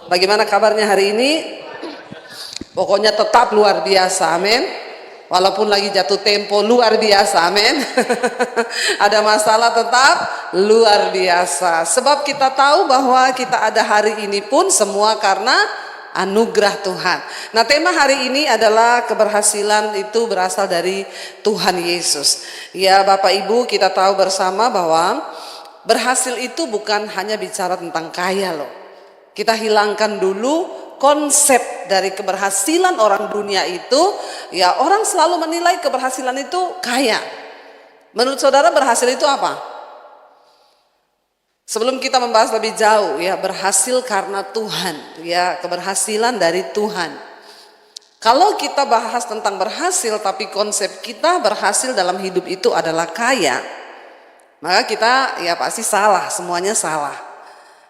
Bagaimana kabarnya hari ini? Pokoknya tetap luar biasa, amin. Walaupun lagi jatuh tempo luar biasa, amin. Ada masalah tetap luar biasa. Sebab kita tahu bahwa kita ada hari ini pun semua karena anugerah Tuhan. Nah, tema hari ini adalah keberhasilan itu berasal dari Tuhan Yesus. Ya, Bapak Ibu, kita tahu bersama bahwa berhasil itu bukan hanya bicara tentang kaya loh. Kita hilangkan dulu konsep dari keberhasilan orang dunia itu. Ya, orang selalu menilai keberhasilan itu kaya. Menurut saudara berhasil itu apa? Sebelum kita membahas lebih jauh, ya, berhasil karena Tuhan, ya, keberhasilan dari Tuhan. Kalau kita bahas tentang berhasil tapi konsep kita berhasil dalam hidup itu adalah kaya, maka kita ya pasti salah, semuanya salah.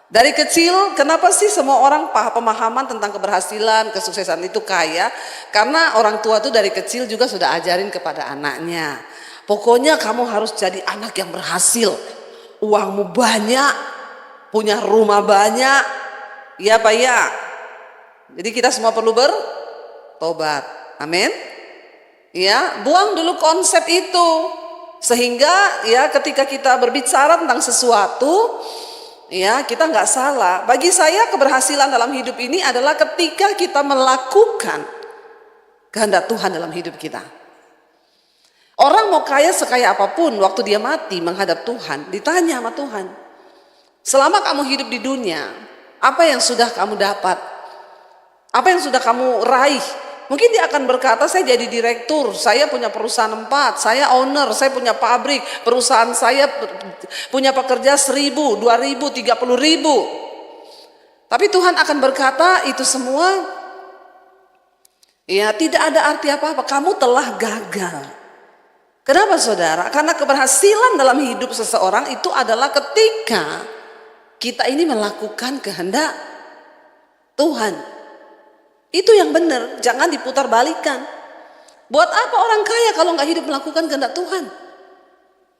Dari kecil, kenapa sih semua orang pemahaman tentang keberhasilan, kesuksesan itu kaya? Karena orang tua tuh dari kecil juga sudah ajarin kepada anaknya. Pokoknya kamu harus jadi anak yang berhasil. Uangmu banyak, punya rumah banyak. Ya Pak ya. Jadi kita semua perlu bertobat. Amin. Ya, buang dulu konsep itu. Sehingga ya ketika kita berbicara tentang sesuatu, ya, kita nggak salah. Bagi saya keberhasilan dalam hidup ini adalah ketika kita melakukan kehendak Tuhan dalam hidup kita. Orang mau kaya sekaya apapun, waktu dia mati menghadap Tuhan, ditanya sama Tuhan, selama kamu hidup di dunia, apa yang sudah kamu dapat? Apa yang sudah kamu raih? Mungkin dia akan berkata, saya jadi direktur, saya punya perusahaan 4, saya owner, saya punya pabrik, perusahaan saya punya pekerja 1.000, 2.000, 30.000. Tapi Tuhan akan berkata, itu semua ya tidak ada arti apa-apa, kamu telah gagal. Kenapa saudara? Karena keberhasilan dalam hidup seseorang itu adalah ketika kita ini melakukan kehendak Tuhan. Itu yang benar, jangan diputar balikan. Buat apa orang kaya kalau nggak hidup melakukan kehendak Tuhan?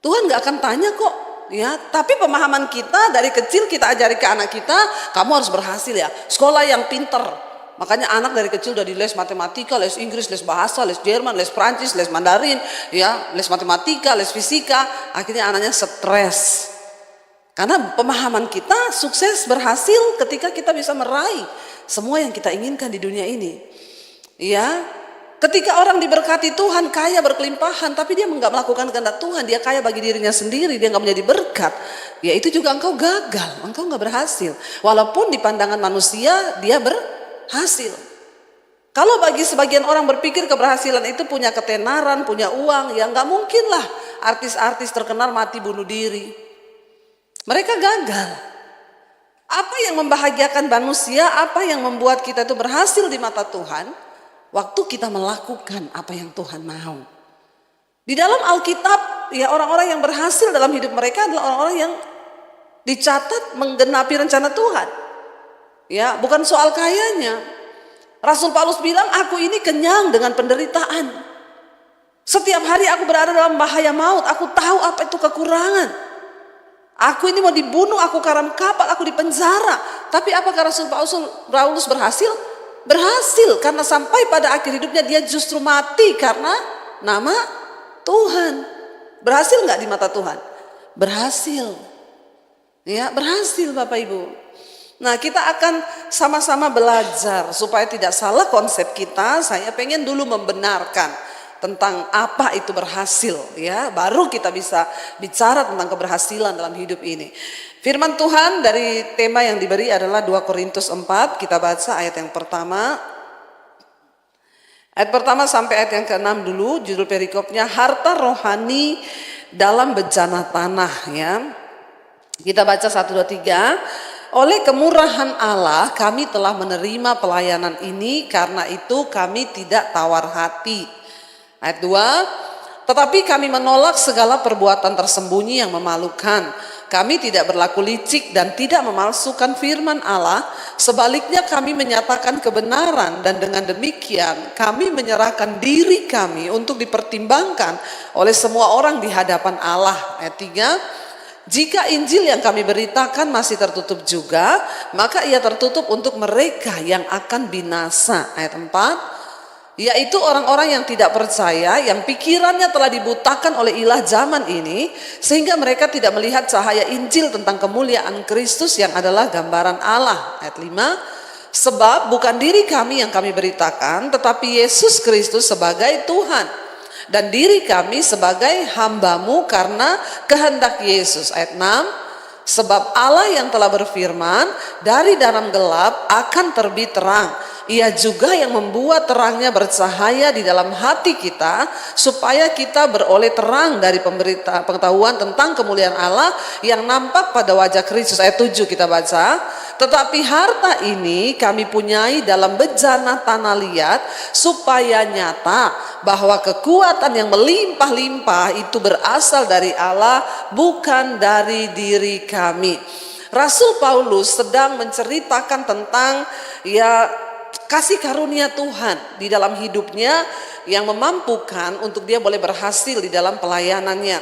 Tuhan nggak akan tanya kok, ya. Tapi pemahaman kita dari kecil kita ajari ke anak kita, kamu harus berhasil ya, sekolah yang pinter. Makanya anak dari kecil udah di les matematika, les Inggris, les bahasa, les Jerman, les Prancis, les Mandarin, ya, les matematika, les fisika. Akhirnya anaknya stres. Karena pemahaman kita sukses berhasil ketika kita bisa meraih semua yang kita inginkan di dunia ini. Ya, ketika orang diberkati Tuhan, kaya berkelimpahan, tapi dia nggak melakukan kehendak Tuhan, dia kaya bagi dirinya sendiri, dia nggak menjadi berkat. Ya itu juga engkau gagal, engkau nggak berhasil. Walaupun di pandangan manusia dia berhasil. Kalau bagi sebagian orang berpikir keberhasilan itu punya ketenaran, punya uang, ya nggak mungkin lah artis-artis terkenal mati bunuh diri. Mereka gagal. Apa yang membahagiakan manusia, apa yang membuat kita itu berhasil di mata Tuhan? Waktu kita melakukan apa yang Tuhan mau. Di dalam Alkitab, ya orang-orang yang berhasil dalam hidup mereka adalah orang-orang yang dicatat menggenapi rencana Tuhan. Ya, bukan soal kayanya. Rasul Paulus bilang, aku ini kenyang dengan penderitaan. Setiap hari aku berada dalam bahaya maut, aku tahu apa itu kekurangan. Aku ini mau dibunuh, aku karam kapal, aku dipenjara. Tapi apakah Rasul Paulus berhasil? Berhasil, karena sampai pada akhir hidupnya dia justru mati karena nama Tuhan. Berhasil nggak di mata Tuhan? Berhasil. Ya, berhasil Bapak Ibu. Nah, kita akan sama-sama belajar supaya tidak salah konsep kita. Saya pengen dulu membenarkan tentang apa itu berhasil, ya, baru kita bisa bicara tentang keberhasilan dalam hidup ini. Firman Tuhan dari tema yang diberi adalah 2 Korintus 4. Kita baca ayat yang pertama. Ayat pertama sampai ayat yang ke-6 dulu. Judul perikopnya harta rohani dalam bejana tanah, ya. Kita baca 1, 2, 3. Oleh kemurahan Allah kami telah menerima pelayanan ini, karena itu kami tidak tawar hati. Ayat 2, tetapi kami menolak segala perbuatan tersembunyi yang memalukan. Kami tidak berlaku licik dan tidak memalsukan firman Allah. Sebaliknya kami menyatakan kebenaran, dan dengan demikian kami menyerahkan diri kami untuk dipertimbangkan oleh semua orang di hadapan Allah. Ayat 3, Jika Injil yang kami beritakan masih tertutup juga, maka ia tertutup untuk mereka yang akan binasa. Ayat 4, yaitu orang-orang yang tidak percaya, yang pikirannya telah dibutakan oleh ilah zaman ini, sehingga mereka tidak melihat cahaya Injil tentang kemuliaan Kristus yang adalah gambaran Allah. Ayat 5, sebab bukan diri kami yang kami beritakan, tetapi Yesus Kristus sebagai Tuhan, dan diri kami sebagai hamba-Mu karena kehendak Yesus. Ayat 6, sebab Allah yang telah berfirman, dari dalam gelap akan terbit terang. Ia juga yang membuat terangnya bercahaya di dalam hati kita, supaya kita beroleh terang dari pengetahuan tentang kemuliaan Allah yang nampak pada wajah Kristus. Ayat 7 kita baca, tetapi harta ini kami punyai dalam bejana tanah liat, supaya nyata bahwa kekuatan yang melimpah-limpah itu berasal dari Allah, bukan dari diri kami. Rasul Paulus sedang menceritakan tentang kasih karunia Tuhan di dalam hidupnya yang memampukan untuk dia boleh berhasil di dalam pelayanannya.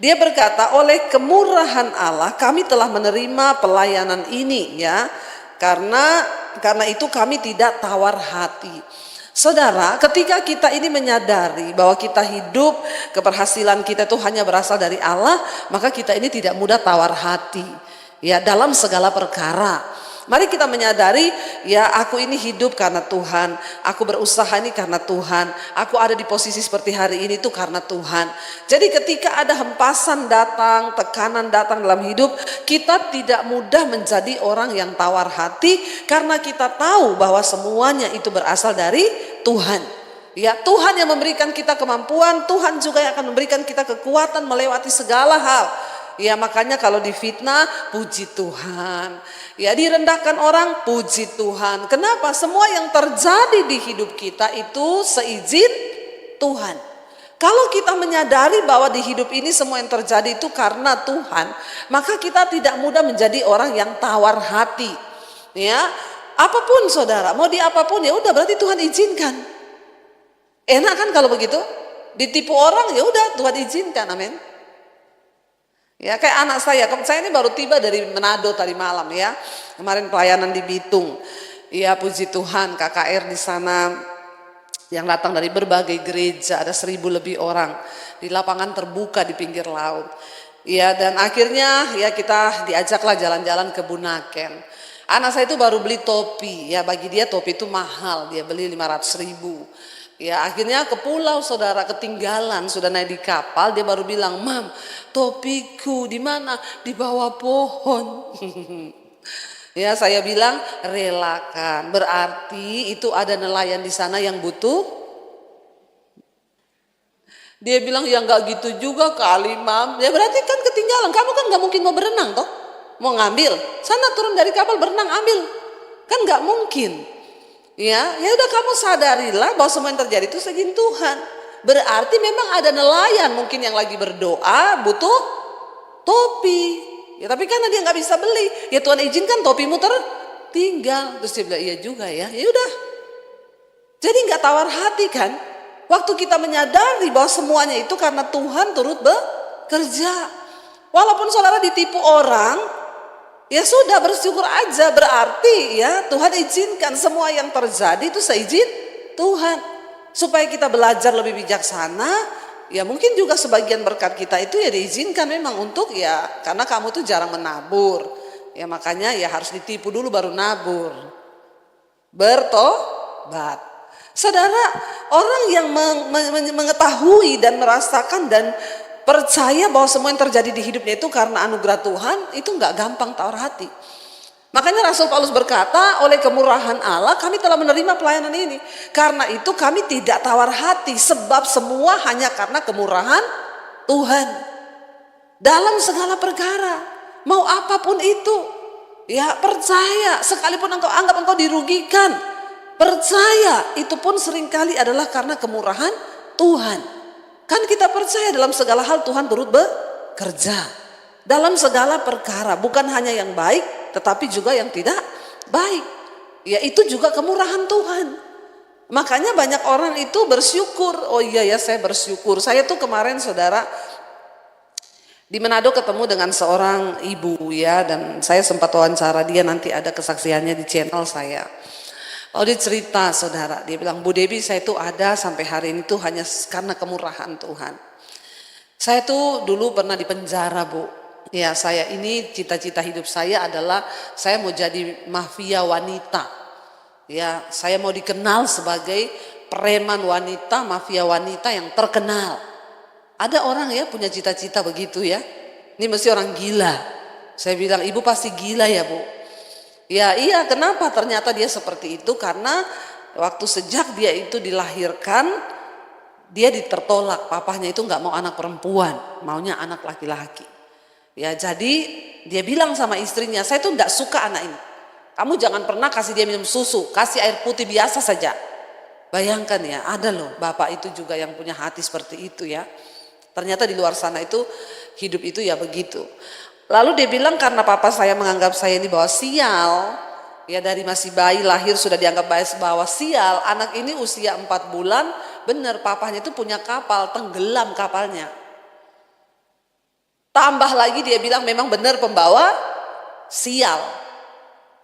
Dia berkata, oleh kemurahan Allah kami telah menerima pelayanan ini, ya. Karena itu kami tidak tawar hati. Saudara, ketika kita ini menyadari bahwa kita hidup, keberhasilan kita itu hanya berasal dari Allah, maka kita ini tidak mudah tawar hati, ya, dalam segala perkara. Mari kita menyadari, ya, aku ini hidup karena Tuhan, aku berusaha ini karena Tuhan, aku ada di posisi seperti hari ini itu karena Tuhan. Jadi ketika ada hempasan datang, tekanan datang dalam hidup, kita tidak mudah menjadi orang yang tawar hati, karena kita tahu bahwa semuanya itu berasal dari Tuhan. Ya, Tuhan yang memberikan kita kemampuan, Tuhan juga yang akan memberikan kita kekuatan melewati segala hal. Ya, makanya kalau difitnah, puji Tuhan. Ya, direndahkan orang, puji Tuhan. Kenapa? Semua yang terjadi di hidup kita itu seizin Tuhan. Kalau kita menyadari bahwa di hidup ini semua yang terjadi itu karena Tuhan, maka kita tidak mudah menjadi orang yang tawar hati. Ya, apapun saudara, mau di apapun, ya udah berarti Tuhan izinkan. Enak kan kalau begitu? Ditipu orang, ya udah Tuhan izinkan, amin. Ya, kayak anak saya ini baru tiba dari Manado tadi malam, ya. Kemarin pelayanan di Bitung. Ya, puji Tuhan, KKR di sana yang datang dari berbagai gereja, ada 1.000 lebih orang di lapangan terbuka di pinggir laut. Ya, dan akhirnya ya kita diajaklah jalan-jalan ke Bunaken. Anak saya itu baru beli topi, ya, bagi dia topi itu mahal, dia beli 500.000. Ya, akhirnya ke pulau saudara, ketinggalan, sudah naik di kapal, dia baru bilang, "Mam, topiku di mana?" "Di bawah pohon." Ya, saya bilang relakan, berarti itu ada nelayan di sana yang butuh. Dia bilang, "Ya nggak gitu juga kali, Mam." Ya berarti kan ketinggalan, kamu kan nggak mungkin mau berenang toh, mau ngambil, sana turun dari kapal berenang ambil, kan nggak mungkin. Ya udah, kamu sadarilah bahwa semua yang terjadi itu seizin Tuhan. Berarti memang ada nelayan mungkin yang lagi berdoa butuh topi. Ya tapi karena dia nggak bisa beli, ya Tuhan izinkan topimu tertinggal. Terus dia bilang, iya juga ya. Ya udah. Jadi nggak tawar hati kan? Waktu kita menyadari bahwa semuanya itu karena Tuhan turut bekerja. Walaupun saudara ditipu orang, ya sudah, bersyukur aja, berarti ya Tuhan izinkan semua yang terjadi itu seizin Tuhan. Supaya kita belajar lebih bijaksana, ya mungkin juga sebagian berkat kita itu ya diizinkan memang untuk, ya karena kamu tuh jarang menabur. Ya makanya ya harus ditipu dulu baru nabur. Bertobat. Saudara, orang yang mengetahui dan merasakan dan percaya bahwa semua yang terjadi di hidupnya itu karena anugerah Tuhan, itu nggak gampang tawar hati. Makanya Rasul Paulus berkata, oleh kemurahan Allah kami telah menerima pelayanan ini. Karena itu kami tidak tawar hati, sebab semua hanya karena kemurahan Tuhan. Dalam segala perkara, mau apapun itu, ya percaya, sekalipun engkau anggap engkau dirugikan, percaya, itu pun seringkali adalah karena kemurahan Tuhan. Kan kita percaya dalam segala hal Tuhan turut bekerja. Dalam segala perkara, bukan hanya yang baik, tetapi juga yang tidak baik. Ya itu juga kemurahan Tuhan. Makanya banyak orang itu bersyukur. Oh iya ya, saya bersyukur. Saya tuh kemarin saudara Di Manado ketemu dengan seorang ibu ya, dan saya sempat wawancara dia, nanti ada kesaksiannya di channel saya. Lalu dia cerita, saudara, dia bilang, Bu Debbie, saya itu ada sampai hari ini tuh hanya karena kemurahan Tuhan. Saya tuh dulu pernah di penjara, Bu. Ya, saya ini cita-cita hidup saya adalah saya mau jadi mafia wanita. Ya, saya mau dikenal sebagai preman wanita, mafia wanita yang terkenal. Ada orang ya punya cita-cita begitu ya. Ini mesti orang gila. Saya bilang, ibu pasti gila ya, Bu. Ya iya, kenapa ternyata dia seperti itu? Karena waktu sejak dia itu dilahirkan, dia ditertolak. Papahnya itu nggak mau anak perempuan, maunya anak laki-laki. Ya jadi dia bilang sama istrinya, saya tuh nggak suka anak ini. Kamu jangan pernah kasih dia minum susu, kasih air putih biasa saja. Bayangkan ya, ada loh bapak itu juga yang punya hati seperti itu ya. Ternyata di luar sana itu hidup itu ya begitu. Lalu dia bilang, karena papa saya menganggap saya ini bawa sial, ya dari masih bayi lahir sudah dianggap bawa sial. Anak ini usia 4 bulan, benar papahnya itu punya kapal, tenggelam kapalnya. Tambah lagi dia bilang memang benar pembawa sial.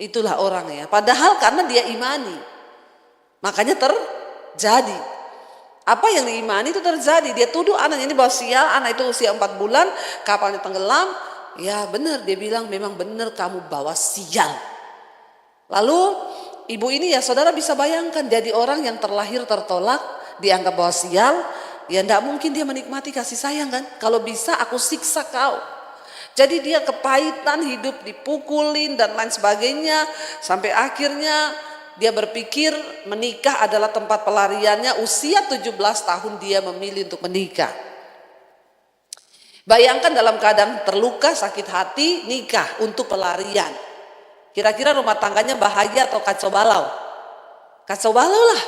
Itulah orang ya. Padahal karena dia imani, makanya terjadi. Apa yang diimani itu terjadi. Dia tuduh anaknya ini bawa sial, anak itu usia 4 bulan, kapalnya tenggelam. Ya benar, dia bilang memang benar kamu bawa sial. Lalu ibu ini ya saudara bisa bayangkan, jadi orang yang terlahir tertolak, dianggap bawa sial, ya tidak mungkin dia menikmati kasih sayang kan. Kalau bisa aku siksa kau. Jadi dia kepahitan hidup, dipukulin dan lain sebagainya, sampai akhirnya dia berpikir menikah adalah tempat pelariannya. Usia 17 tahun dia memilih untuk menikah. Bayangkan dalam keadaan terluka, sakit hati, nikah untuk pelarian. Kira-kira rumah tangganya bahaya atau kacau balau? Kacau balau lah.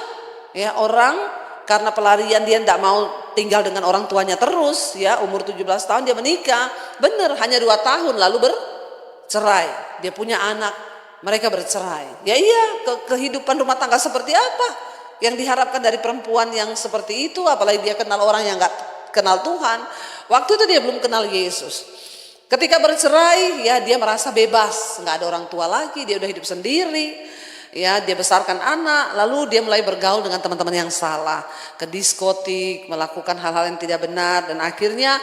Ya, orang karena pelarian dia tidak mau tinggal dengan orang tuanya terus, ya umur 17 tahun dia menikah. Benar, hanya 2 tahun lalu bercerai. Dia punya anak, mereka bercerai. Ya iya, kehidupan rumah tangga seperti apa yang diharapkan dari perempuan yang seperti itu, apalagi dia kenal orang yang nggak kenal Tuhan. Waktu itu dia belum kenal Yesus. Ketika bercerai, ya dia merasa bebas, nggak ada orang tua lagi, dia udah hidup sendiri. Ya, dia besarkan anak, lalu dia mulai bergaul dengan teman-teman yang salah, ke diskotik, melakukan hal-hal yang tidak benar, dan akhirnya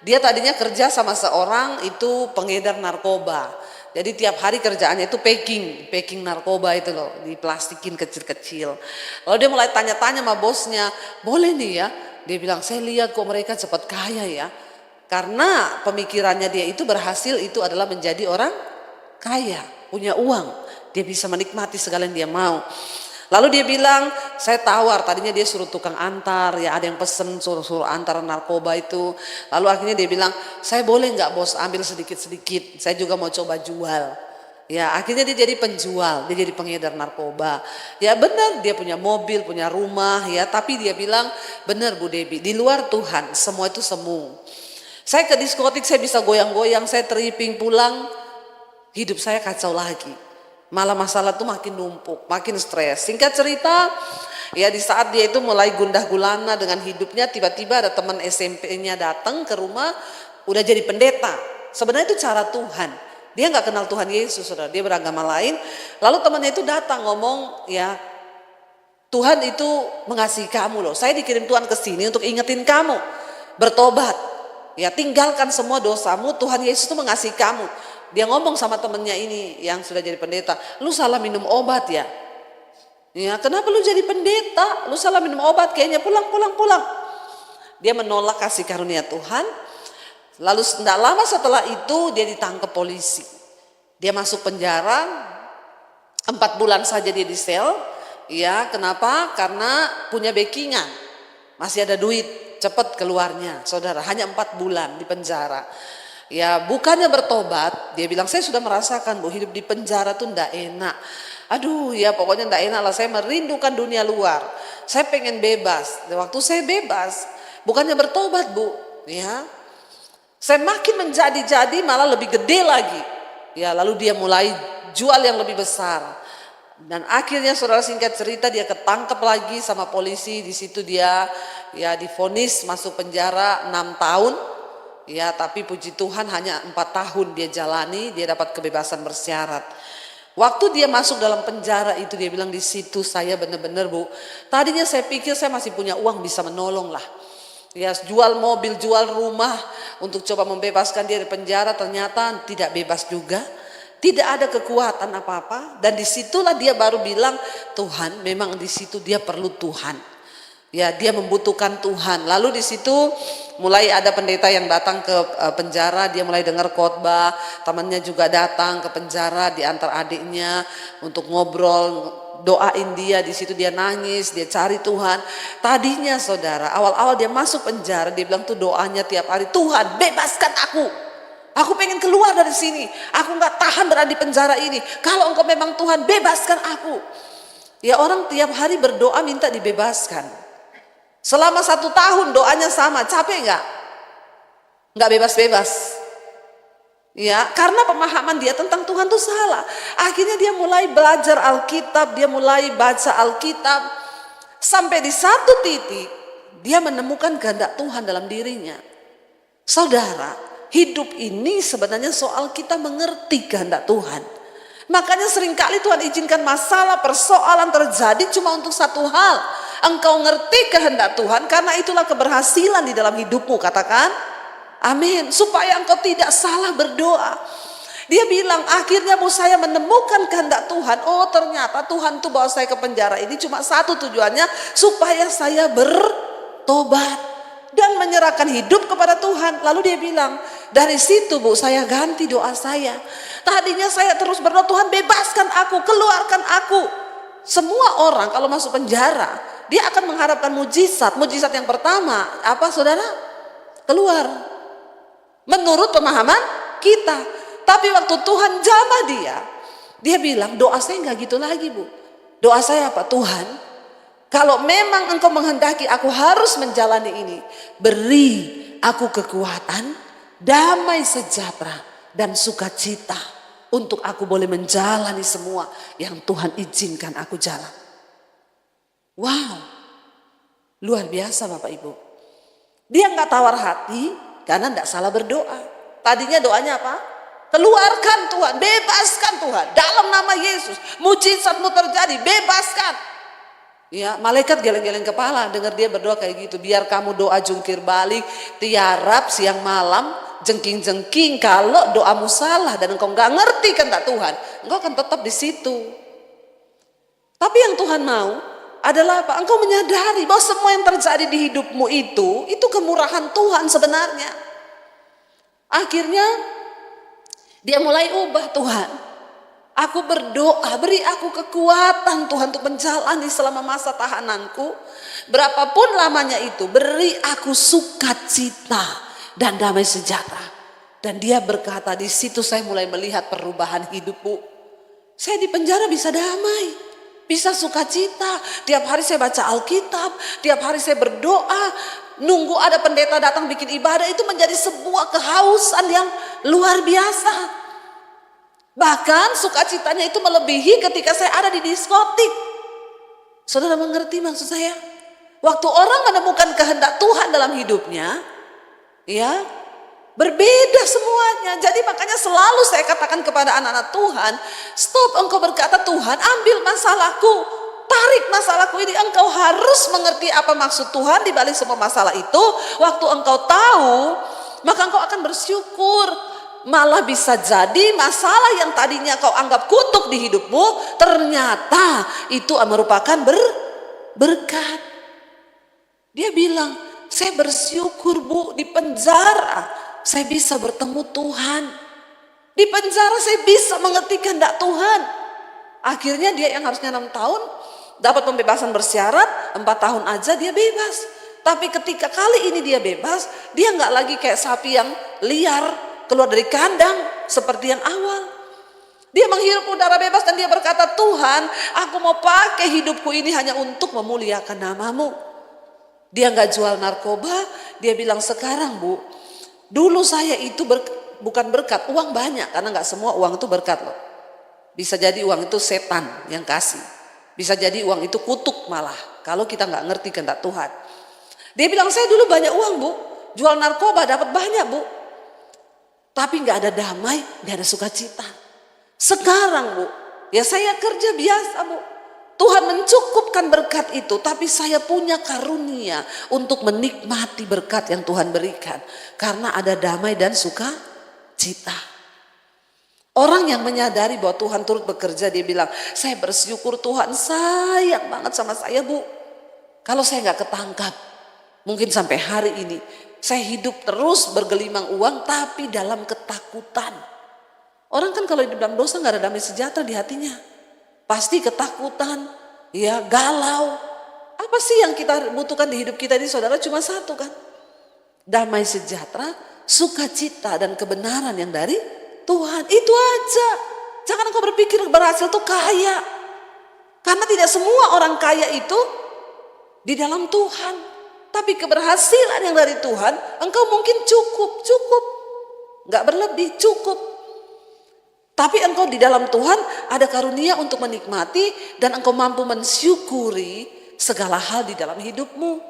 dia tadinya kerja sama seorang itu pengedar narkoba. Jadi tiap hari kerjaannya itu packing narkoba itu loh, diplastikin kecil-kecil. Lalu dia mulai tanya-tanya sama bosnya, boleh nih ya? Dia bilang, saya lihat kok mereka cepat kaya ya. Karena pemikirannya dia itu berhasil itu adalah menjadi orang kaya, punya uang. Dia bisa menikmati segala yang dia mau. Lalu dia bilang, saya tawar, tadinya dia suruh tukang antar, ya ada yang pesen suruh antar narkoba itu. Lalu akhirnya dia bilang, saya boleh nggak bos ambil sedikit-sedikit, saya juga mau coba jual. Ya akhirnya dia jadi penjual, dia jadi pengedar narkoba. Ya benar, dia punya mobil, punya rumah ya, tapi dia bilang, benar Bu Debbie, di luar Tuhan semua itu semu. Saya ke diskotik, saya bisa goyang-goyang, saya tripping pulang, hidup saya kacau lagi. Malah masalah tuh makin numpuk, makin stres. Singkat cerita, ya di saat dia itu mulai gundah gulana dengan hidupnya, tiba-tiba ada teman SMP-nya datang ke rumah, udah jadi pendeta. Sebenarnya itu cara Tuhan. Dia nggak kenal Tuhan Yesus, saudara. Dia beragama lain. Lalu temannya itu datang ngomong, ya Tuhan itu mengasihi kamu loh. Saya dikirim Tuhan ke sini untuk ingetin kamu bertobat. Ya tinggalkan semua dosamu. Tuhan Yesus itu mengasihi kamu. Dia ngomong sama temennya ini yang sudah jadi pendeta, lu salah minum obat ya. Ya kenapa lu jadi pendeta? Lu salah minum obat, kayaknya pulang. Dia menolak kasih karunia Tuhan. Lalu tidak lama setelah itu dia ditangkap polisi. Dia masuk penjara, 4 bulan saja dia di sel. Ya kenapa? Karena punya backingan, masih ada duit, cepat keluarnya. Saudara, hanya 4 bulan di penjara. Ya bukannya bertobat, dia bilang saya sudah merasakan Bu hidup di penjara tuh ndak enak. Aduh ya pokoknya ndak enak lah, saya merindukan dunia luar. Saya pengen bebas. Waktu saya bebas, bukannya bertobat Bu, ya. Saya makin menjadi malah lebih gede lagi. Ya lalu dia mulai jual yang lebih besar. Dan akhirnya saudara singkat cerita dia ketangkep lagi sama polisi. Di situ dia ya divonis masuk penjara 6 tahun. Ya, tapi puji Tuhan hanya 4 tahun dia jalani, dia dapat kebebasan bersyarat. Waktu dia masuk dalam penjara itu dia bilang, di situ saya benar-benar Bu, tadinya saya pikir saya masih punya uang bisa menolong lah. Ya, jual mobil, jual rumah untuk coba membebaskan dia dari penjara, ternyata tidak bebas juga. Tidak ada kekuatan apa-apa, dan disitulah dia baru bilang, Tuhan memang di situ dia perlu Tuhan. Ya, dia membutuhkan Tuhan. Lalu di situ mulai ada pendeta yang datang ke penjara, dia mulai dengar khotbah, temannya juga datang ke penjara di antar adiknya untuk ngobrol, doain dia. Di situ dia nangis, dia cari Tuhan. Tadinya saudara, awal-awal dia masuk penjara, dia bilang tuh doanya tiap hari, Tuhan bebaskan aku. Aku pengen keluar dari sini. Aku nggak tahan berada di penjara ini. Kalau engkau memang Tuhan, bebaskan aku. Ya, orang tiap hari berdoa minta dibebaskan. Selama 1 tahun doanya sama, capek nggak? Nggak bebas-bebas. Ya, karena pemahaman dia tentang Tuhan itu salah. Akhirnya dia mulai belajar Alkitab, dia mulai baca Alkitab. Sampai di satu titik, dia menemukan kehendak Tuhan dalam dirinya. Saudara, hidup ini sebenarnya soal kita mengerti kehendak Tuhan. Makanya seringkali Tuhan izinkan masalah, persoalan terjadi cuma untuk satu hal. Engkau ngerti kehendak Tuhan, karena itulah keberhasilan di dalam hidupmu, katakan amin. Supaya engkau tidak salah berdoa. Dia bilang, akhirnya Bu, saya menemukan kehendak Tuhan. Oh, ternyata Tuhan tuh bawa saya ke penjara ini cuma satu tujuannya, supaya saya bertobat dan menyerahkan hidup kepada Tuhan. Lalu dia bilang, dari situ Bu, saya ganti doa saya. Tadinya saya terus berdoa, Tuhan bebaskan aku, keluarkan aku. Semua orang kalau masuk penjara, dia akan mengharapkan mujizat. Mujizat yang pertama apa saudara? Keluar. Menurut pemahaman kita. Tapi waktu Tuhan jamah dia bilang, doa saya nggak gitu lagi Bu. Doa saya apa? Tuhan, kalau memang engkau menghendaki aku harus menjalani ini, beri aku kekuatan, damai sejahtera, dan sukacita untuk aku boleh menjalani semua yang Tuhan izinkan aku jalan. Wow, luar biasa Bapak Ibu. Dia nggak tawar hati karena nggak salah berdoa. Tadinya doanya apa? Keluarkan Tuhan, bebaskan Tuhan. Dalam nama Yesus, mujizatmu terjadi, bebaskan. Ya, malaikat geleng-geleng kepala dengar dia berdoa kayak gitu. Biar kamu doa jungkir balik, tiarap siang malam, jengking-jengking, kalau doamu salah dan engkau nggak ngerti kehendak Tuhan, engkau akan tetap di situ. Tapi yang Tuhan mau adalah apa? Engkau menyadari bahwa semua yang terjadi di hidupmu itu kemurahan Tuhan sebenarnya. Akhirnya dia mulai ubah, Tuhan, aku berdoa, beri aku kekuatan Tuhan untuk menjalani selama masa tahananku. Berapapun lamanya itu, beri aku sukacita dan damai sejahtera. Dan dia berkata, di situ saya mulai melihat perubahan hidupku. Saya di penjara bisa damai, bisa sukacita. Tiap hari saya baca Alkitab, tiap hari saya berdoa, nunggu ada pendeta datang bikin ibadah, itu menjadi sebuah kehausan yang luar biasa. Bahkan sukacitanya itu melebihi ketika saya ada di diskotik. Saudara mengerti maksud saya? Waktu orang menemukan kehendak Tuhan dalam hidupnya, ya, berbeda semuanya. Jadi makanya selalu saya katakan kepada anak-anak Tuhan, stop engkau berkata Tuhan ambil masalahku, tarik masalahku ini. Engkau harus mengerti apa maksud Tuhan di balik semua masalah itu. Waktu engkau tahu, maka engkau akan bersyukur. Malah bisa jadi masalah yang tadinya kau anggap kutuk di hidupmu, ternyata itu merupakan berkat. Dia bilang, saya bersyukur Bu, di penjara saya bisa bertemu Tuhan. Di penjara saya bisa mengerti kehendak Tuhan. Akhirnya dia yang harusnya 6 tahun dapat pembebasan bersyarat, 4 tahun aja dia bebas. Tapi ketika kali ini dia bebas, dia nggak lagi kayak sapi yang liar keluar dari kandang seperti yang awal. Dia menghirup udara bebas dan dia berkata, Tuhan, aku mau pakai hidupku ini hanya untuk memuliakan namamu. Dia nggak jual narkoba. Dia bilang, sekarang Bu, dulu saya itu bukan berkat, uang banyak, karena nggak semua uang itu berkat loh. Bisa jadi uang itu setan yang kasih, bisa jadi uang itu kutuk malah kalau kita nggak ngerti kehendak Tuhan. Dia bilang, saya dulu banyak uang Bu, jual narkoba dapat banyak Bu. Tapi nggak ada damai, nggak ada sukacita. Sekarang Bu, ya saya kerja biasa Bu. Tuhan mencukupkan berkat itu, tapi saya punya karunia untuk menikmati berkat yang Tuhan berikan. Karena ada damai dan sukacita. Orang yang menyadari bahwa Tuhan turut bekerja, dia bilang, saya bersyukur Tuhan sayang banget sama saya Bu. Kalau saya nggak ketangkap, mungkin sampai hari ini saya hidup terus bergelimang uang tapi dalam ketakutan. Orang kan kalau hidup dalam dosa nggak ada damai sejahtera di hatinya. Pasti ketakutan, ya galau. Apa sih yang kita butuhkan di hidup kita ini saudara? Cuma satu kan. Damai sejahtera, sukacita dan kebenaran yang dari Tuhan. Itu aja. Jangan engkau berpikir berhasil tuh kaya. Karena tidak semua orang kaya itu di dalam Tuhan. Tapi keberhasilan yang dari Tuhan, engkau mungkin cukup. Nggak berlebih, cukup. Tapi engkau di dalam Tuhan ada karunia untuk menikmati dan engkau mampu mensyukuri segala hal di dalam hidupmu.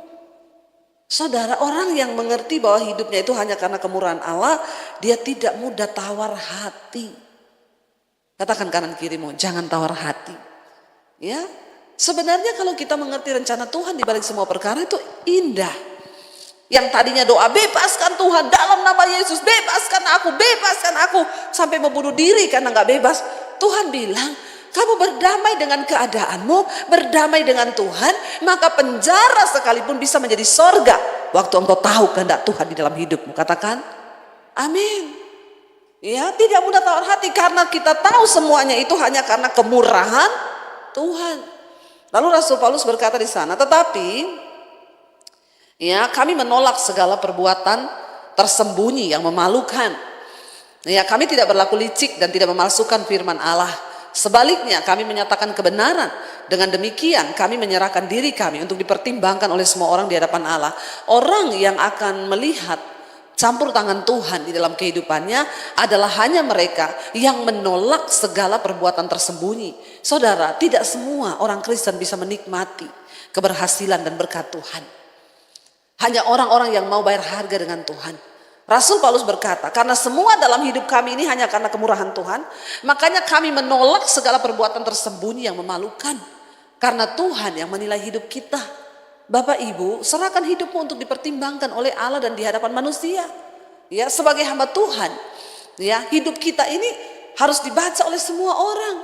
Saudara, orang yang mengerti bahwa hidupnya itu hanya karena kemurahan Allah, dia tidak mudah tawar hati. Katakan kanan kirimu, jangan tawar hati. Ya, sebenarnya kalau kita mengerti rencana Tuhan di balik semua perkara itu indah. Yang tadinya doa bebaskan Tuhan dalam nama Yesus, bebaskan aku sampai mau bunuh diri karena nggak bebas. Tuhan bilang, kamu berdamai dengan keadaanmu, berdamai dengan Tuhan, maka penjara sekalipun bisa menjadi sorga waktu engkau tahu kehendak Tuhan di dalam hidupmu. Katakan, amin. Ya, tidak mudah tawar hati karena kita tahu semuanya itu hanya karena kemurahan Tuhan. Lalu Rasul Paulus berkata di sana, tetapi ya kami menolak segala perbuatan tersembunyi yang memalukan. Ya, kami tidak berlaku licik dan tidak memalsukan firman Allah. Sebaliknya kami menyatakan kebenaran. Dengan demikian kami menyerahkan diri kami untuk dipertimbangkan oleh semua orang di hadapan Allah. Orang yang akan melihat campur tangan Tuhan di dalam kehidupannya adalah hanya mereka yang menolak segala perbuatan tersembunyi. Saudara, tidak semua orang Kristen bisa menikmati keberhasilan dan berkat Tuhan. Hanya orang-orang yang mau bayar harga dengan Tuhan. Rasul Paulus berkata, karena semua dalam hidup kami ini hanya karena kemurahan Tuhan, makanya kami menolak segala perbuatan tersembunyi yang memalukan. Karena Tuhan yang menilai hidup kita. Bapak Ibu, serahkan hidupmu untuk dipertimbangkan oleh Allah dan di hadapan manusia. Ya, sebagai hamba Tuhan, ya, hidup kita ini harus dibaca oleh semua orang.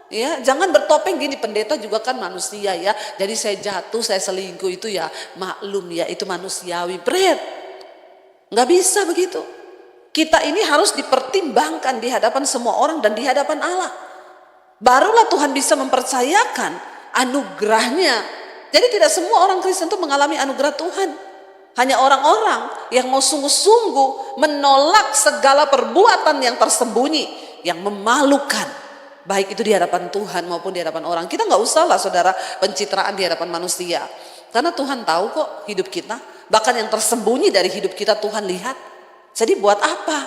Ya, jangan bertopeng gini, pendeta juga kan manusia ya. Jadi saya jatuh, saya selingkuh itu ya maklum ya, itu manusiawi. Nggak bisa begitu. Kita ini harus dipertimbangkan di hadapan semua orang dan di hadapan Allah. Barulah Tuhan bisa mempercayakan anugerahnya. Jadi tidak semua orang Kristen itu mengalami anugerah Tuhan. Hanya orang-orang yang mau sungguh-sungguh menolak segala perbuatan yang tersembunyi, yang memalukan. Baik itu di hadapan Tuhan maupun di hadapan orang. Kita nggak usah lah saudara pencitraan di hadapan manusia. Karena Tuhan tahu kok hidup kita. Bahkan yang tersembunyi dari hidup kita Tuhan lihat. Jadi buat apa?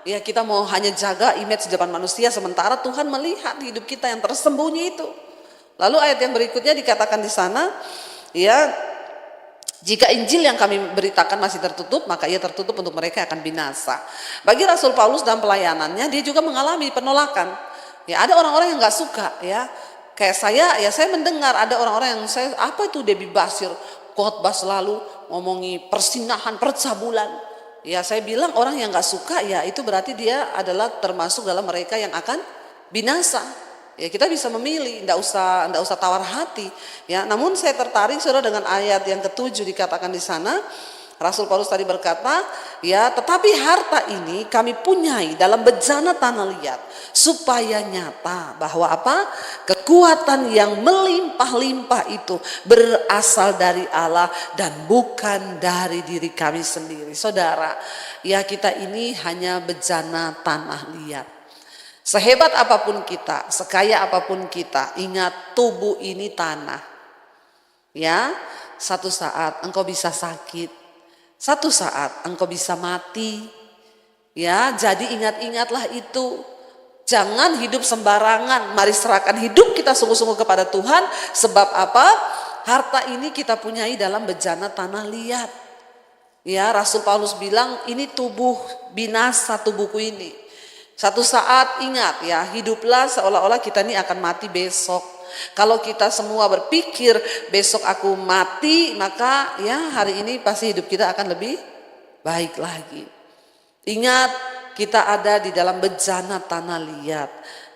Ya kita mau hanya jaga image di depan manusia sementara Tuhan melihat hidup kita yang tersembunyi itu. Lalu ayat yang berikutnya dikatakan di sana, ya jika Injil yang kami beritakan masih tertutup, maka ia tertutup untuk mereka yang akan binasa. Bagi Rasul Paulus dalam pelayanannya, dia juga mengalami penolakan. Ya ada orang-orang yang nggak suka, ya kayak saya, ya saya mendengar ada orang-orang yang apa itu Debbie Basir khotbah selalu ngomongi persinahan percabulan. Ya saya bilang orang yang nggak suka ya itu berarti dia adalah termasuk dalam mereka yang akan binasa. Ya kita bisa memilih, enggak usah tawar hati. Ya, namun saya tertarik saudara dengan ayat yang ke-7 dikatakan di sana. Rasul Paulus tadi berkata, ya tetapi harta ini kami punyai dalam bejana tanah liat supaya nyata bahwa apa? Kekuatan yang melimpah-limpah itu berasal dari Allah dan bukan dari diri kami sendiri. Saudara, ya kita ini hanya bejana tanah liat. Sehebat apapun kita, sekaya apapun kita, ingat tubuh ini tanah. Ya, satu saat engkau bisa sakit. Satu saat engkau bisa mati. Ya, jadi ingat-ingatlah itu. Jangan hidup sembarangan. Mari serahkan hidup kita sungguh-sungguh kepada Tuhan. Sebab apa? Harta ini kita punyai dalam bejana tanah liat. Ya, Rasul Paulus bilang ini tubuh binasa, tubuhku ini. Satu saat ingat ya, hiduplah seolah-olah kita ini akan mati besok. Kalau kita semua berpikir besok aku mati, maka ya hari ini pasti hidup kita akan lebih baik lagi. Ingat, kita ada di dalam bejana tanah liat.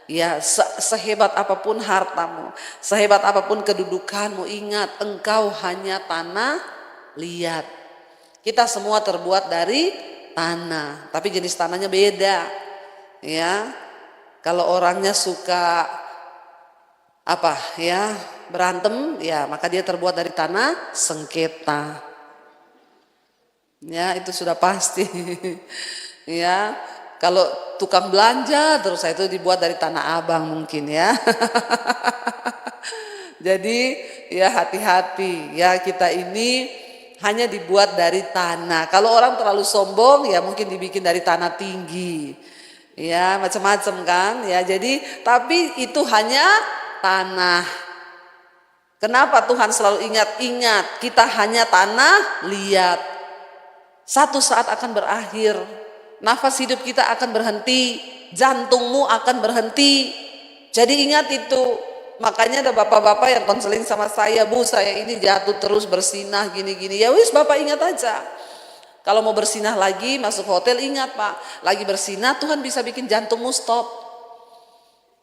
Ya, sehebat apapun hartamu, sehebat apapun kedudukanmu, ingat engkau hanya tanah liat. Kita semua terbuat dari tanah, tapi jenis tanahnya beda. Ya, kalau orangnya suka apa ya, berantem, ya maka dia terbuat dari tanah sengketa. Ya, itu sudah pasti. Ya, kalau tukang belanja terus itu dibuat dari tanah abang mungkin ya. Jadi ya hati-hati ya, kita ini hanya dibuat dari tanah. Kalau orang terlalu sombong ya mungkin dibikin dari tanah tinggi. Ya, macam-macam kan? Ya, jadi tapi itu hanya tanah. Kenapa Tuhan selalu ingat kita hanya tanah liat. Satu saat akan berakhir. Nafas hidup kita akan berhenti, jantungmu akan berhenti. Jadi ingat itu. Makanya ada bapak-bapak yang konseling sama saya, Bu saya ini jatuh terus bersinah gini-gini. Ya wis Bapak ingat aja. Kalau mau bersinah lagi masuk hotel, ingat Pak, lagi bersinah Tuhan bisa bikin jantungmu stop.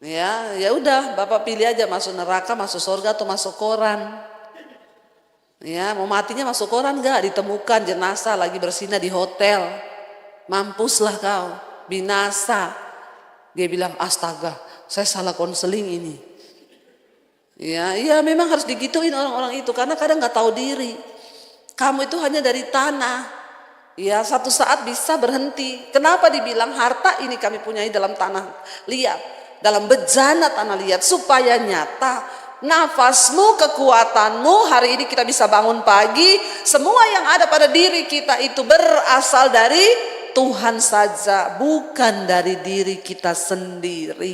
Ya, ya udah Bapak pilih aja masuk neraka, masuk surga atau masuk koran. Ya, mau matinya masuk koran enggak? Ditemukan jenazah lagi bersinah di hotel. Mampuslah kau, binasa. Dia bilang, astaga, saya salah konseling ini. Ya, iya memang harus digituin orang-orang itu karena kadang nggak tahu diri. Kamu itu hanya dari tanah. Ya, satu saat bisa berhenti. Kenapa dibilang harta ini kami punyai dalam tanah liat, dalam bejana tanah liat supaya nyata nafasmu, kekuatanmu. Hari ini kita bisa bangun pagi. Semua yang ada pada diri kita itu berasal dari Tuhan saja, bukan dari diri kita sendiri.